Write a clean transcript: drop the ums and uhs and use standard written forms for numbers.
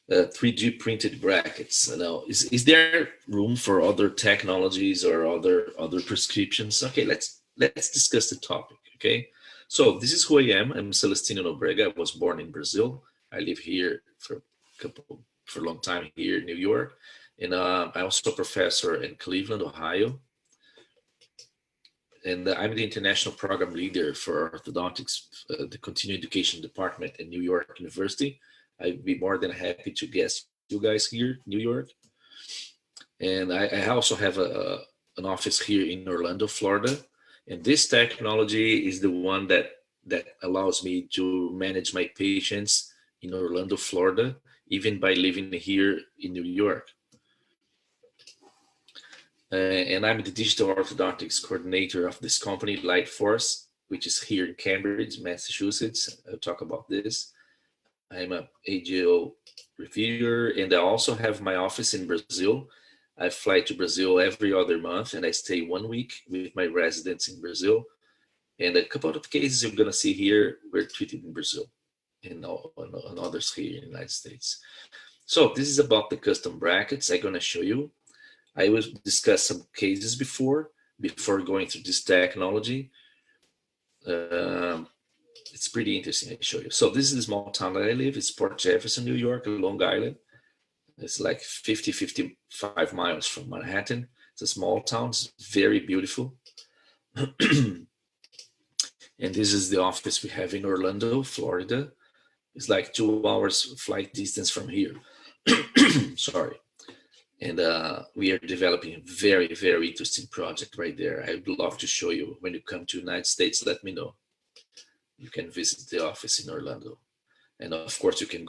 3D printed brackets. Now, is there room for other technologies or other prescriptions? Okay, let's discuss the topic. Okay, so this is who I am. I'm Celestino Nobrega. I was born in Brazil. I live here for a long time here in New York, and I'm also a professor in Cleveland, Ohio. And I'm the international program leader for orthodontics, the continuing education department in New York University. I'd be more than happy to guest you guys here, New York. And I also have an office here in Orlando, Florida. And this technology is the one that allows me to manage my patients in Orlando, Florida, even by living here in New York. And I'm the digital orthodontics coordinator of this company, Lightforce, which is here in Cambridge, Massachusetts. I'll talk about this. I'm a AGO reviewer, and I also have my office in Brazil. I fly to Brazil every other month, and I stay 1 week with my residents in Brazil. And a couple of cases you're gonna see here were treated in Brazil, and others here in the United States. So this is about the custom brackets. I'm gonna show you. I will discuss some cases before going through this technology. It's pretty interesting. I show you. So this is the small town that I live. It's Port Jefferson, New York, Long Island. It's like 55 miles from Manhattan. It's a small town. It's very beautiful. And this is the office we have in Orlando, Florida. It's like 2 hours flight distance from here. Sorry. And we are developing a very, very interesting project right there. I'd love to show you when you come to the United States. Let me know. You can visit the office in Orlando. And of course, you can